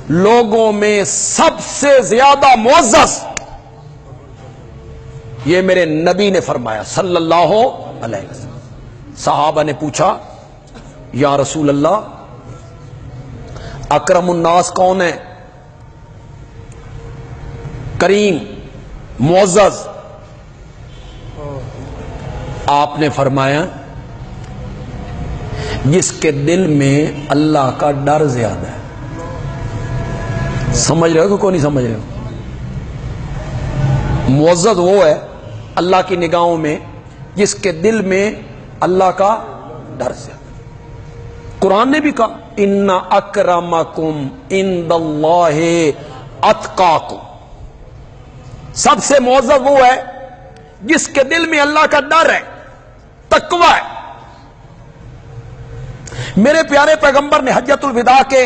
لوگوں میں سب سے زیادہ معزز، یہ میرے نبی نے فرمایا صلی اللہ علیہ وسلم۔ صحابہ نے پوچھا یا رسول اللہ اکرم الناس کون ہے؟ کریم، معزز؟ آپ نے فرمایا جس کے دل میں اللہ کا ڈر زیادہ ہے۔ سمجھ رہے ہو کہ کوئی نہیں سمجھ رہے ہو؟ معزز وہ ہے اللہ کی نگاہوں میں جس کے دل میں اللہ کا ڈر زیادہ۔ قرآن نے بھی کہا ان اکرمکم عند اللہ اتقاکم، سب سے معزز وہ ہے جس کے دل میں اللہ کا ڈر ہے، تقوی ہے۔ میرے پیارے پیغمبر نے حجۃ الوداع کے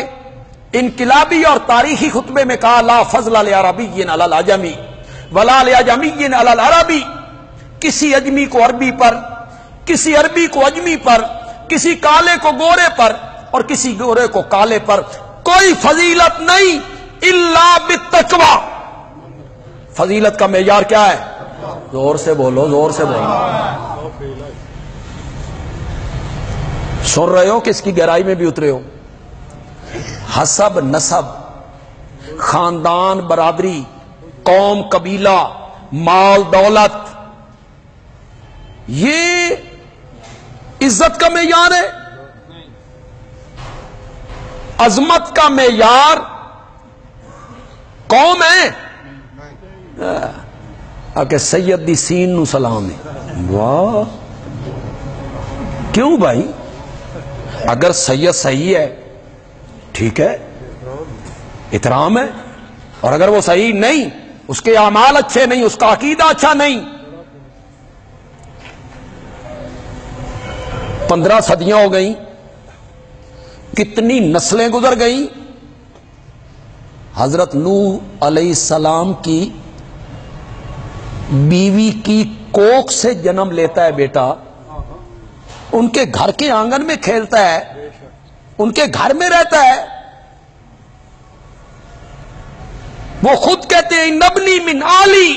انقلابی اور تاریخی خطبے میں کہا لا فضل لعربی علی العجمی ولا لعجمی علی العربی، کسی اجمی کو عربی پر، کسی عربی کو اجمی پر، کسی کالے کو گورے پر اور کسی گورے کو کالے پر کوئی فضیلت نہیں الا بالتقوی۔ فضیلت کا معیار کیا ہے؟ زور سے بولو، زور سے بولو۔ سن رہے ہو کہ اس کی گہرائی میں بھی اترے ہو؟ حسب، نسب، خاندان، برادری، قوم، قبیلہ، مال، دولت، یہ عزت کا معیار ہے؟ عظمت کا معیار قوم ہے؟ کہ سید دی سین نو سلام ہے۔ واہ، کیوں بھائی؟ اگر سید صحیح ہے ٹھیک ہے، احترام ہے، اور اگر وہ صحیح نہیں، اس کے اعمال اچھے نہیں، اس کا عقیدہ اچھا نہیں، 15 صدیاں ہو گئیں، کتنی نسلیں گزر گئیں، حضرت نوح علیہ السلام کی بیوی کی کوکھ سے جنم لیتا ہے بیٹا، ان کے گھر کے آنگن میں کھیلتا ہے، ان کے گھر میں رہتا ہے۔ وہ خود کہتے ہیں نبنی من آلی،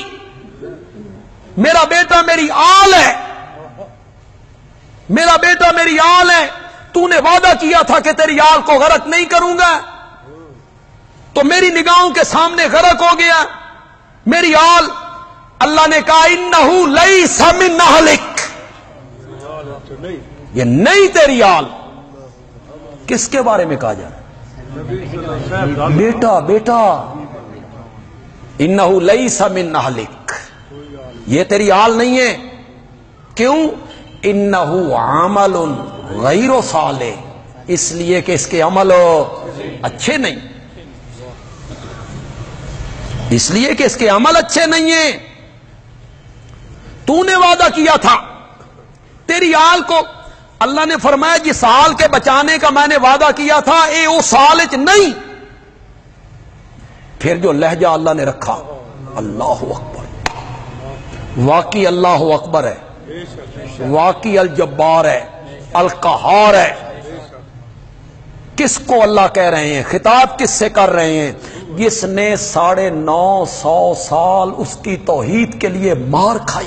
میرا بیٹا میری آل ہے، میرا بیٹا میری آل ہے، تو نے وعدہ کیا تھا کہ تیری آل کو غرق نہیں کروں گا، تو میری نگاہوں کے سامنے غرق ہو گیا میری آل۔ اللہ نے کہا انہو لیس من اہلک، یہ نہیں تیری آل۔ کس کے بارے میں کہا جا رہا ہے؟ بیٹا، بیٹا، انہو لیس من اہلک، یہ تیری آل نہیں ہے۔ کیوں؟ انہو عمل غیر صالح، اس لیے کہ اس کے عمل اچھے نہیں، اس لیے کہ اس کے عمل اچھے نہیں ہیں۔ تو نے وعدہ کیا تھا تیری آل کو، اللہ نے فرمایا جس آل کے بچانے کا میں نے وعدہ کیا تھا اے او سال نہیں۔ پھر جو لہجہ اللہ نے رکھا، اللہ اکبر، واقعی اللہ اکبر ہے، واقعی الجبار ہے، القہار ہے۔ کس کو اللہ کہہ رہے ہیں؟ خطاب کس سے کر رہے ہیں؟ جس نے 950 سال اس کی توحید کے لیے مار کھائی،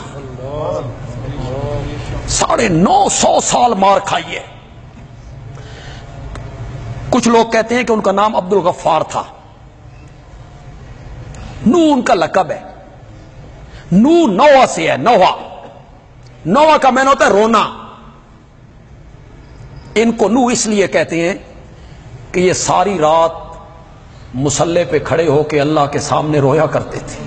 950 سال مار کھائی ہے۔ کچھ لوگ کہتے ہیں کہ ان کا نام عبد الغفار تھا، نوح ان کا لقب ہے، نوح نوح سے ہے، نوح، نوح کا معنی ہوتا ہے رونا۔ ان کو نوح اس لیے کہتے ہیں کہ یہ ساری رات مصلے پہ کھڑے ہو کے اللہ کے سامنے رویا کرتے تھے۔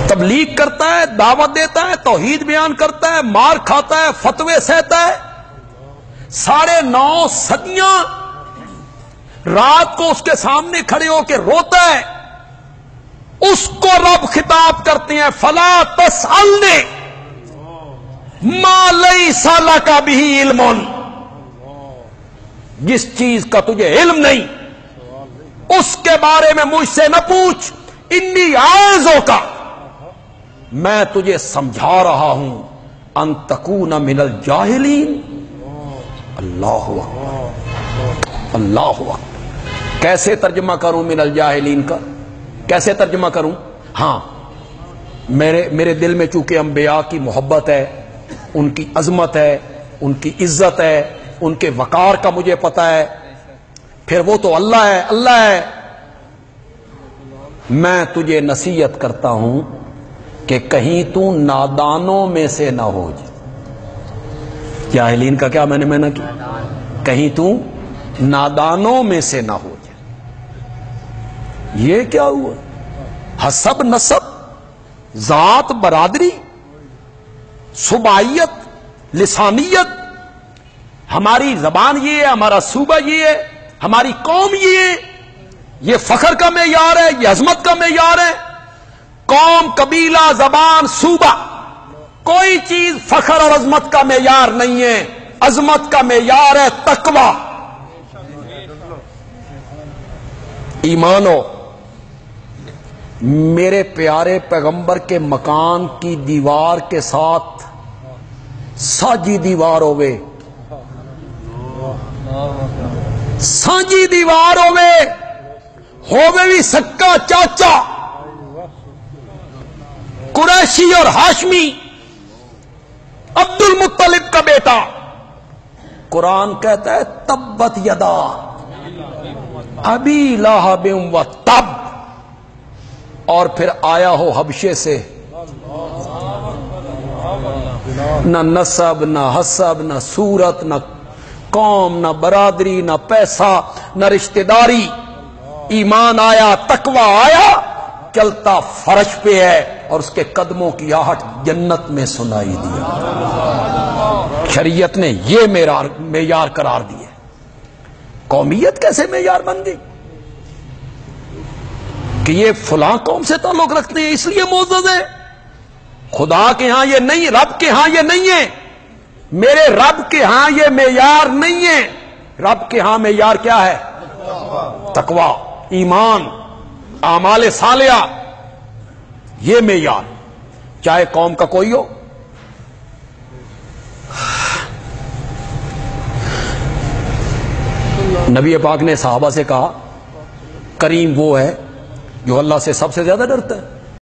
تبلیغ کرتا ہے، دعوت دیتا ہے، توحید بیان کرتا ہے، مار کھاتا ہے، فتوے سہتا ہے، 9.5 صدیاں رات کو اس کے سامنے کھڑے ہو کے روتا ہے۔ اس کو رب خطاب کرتے ہیں فلا تسألنی ما لیس لک بہ علم، جس چیز کا تجھے علم نہیں اس کے بارے میں مجھ سے نہ پوچھ، انی اعوذک، میں تجھے سمجھا رہا ہوں ان تکون من الجاہلین۔ اللہ اکبر، اللہ اکبر۔ کیسے ترجمہ کروں من الجاہلین کا؟ کیسے ترجمہ کروں؟ ہاں، میرے دل میں چونکہ انبیاء کی محبت ہے، ان کی عظمت ہے، ان کی عزت ہے، ان کے وقار کا مجھے پتا ہے، پھر وہ تو اللہ ہے، اللہ ہے۔ میں تجھے نصیحت کرتا ہوں کہ کہیں تو نادانوں میں سے نہ ہو جائے۔ جاہلین کا کیا میں نے کیا؟ کہیں تو نادانوں میں سے نہ ہو جائے۔ یہ کیا ہوا؟ حسب نسب، ذات، برادری، صوبائیت، لسانیت، ہماری زبان یہ ہے، ہمارا صوبہ یہ ہے، ہماری قوم یہ ہے، یہ فخر کا معیار ہے، یہ عظمت کا معیار ہے۔ قوم، قبیلہ، زبان، صوبہ، کوئی چیز فخر اور عظمت کا معیار نہیں ہے۔ عظمت کا معیار ہے تقوی، ایمان ہو۔ میرے پیارے پیغمبر کے مکان کی دیوار کے ساتھ ساجی دیوار ہوئے، سانجی دیوار ہوئے بھی سکا چاچا، قریشی اور ہاشمی، عبد المطلب کا بیٹا۔ قرآن کہتا ہے تبت یدا ابی لہب و تب، اور پھر آیا ہو حبشے سے، نہ نسب، نہ حسب، نہ صورت، نہ قوم، نہ برادری، نہ پیسہ، نہ رشتہ داری، ایمان آیا، تقوی آیا، چلتا فرش پہ ہے، اور اس کے قدموں کی آہٹ جنت میں سنائی دیا۔ شریعت نے یہ معیار قرار دیے۔ قومیت کیسے معیار بن گئی کہ یہ فلاں قوم سے تعلق رکھتے ہیں اس لیے معزز ہے؟ خدا کے ہاں یہ نہیں، رب کے ہاں یہ نہیں ہے، میرے رب کے ہاں یہ معیار نہیں ہے۔ رب کے ہاں معیار کیا ہے؟ تقوی، ایمان، اعمال صالحہ، یہ معیار، چاہے قوم کا کوئی ہو۔ نبی پاک نے صحابہ سے کہا کریم وہ ہے جو اللہ سے سب سے زیادہ ڈرتا ہے۔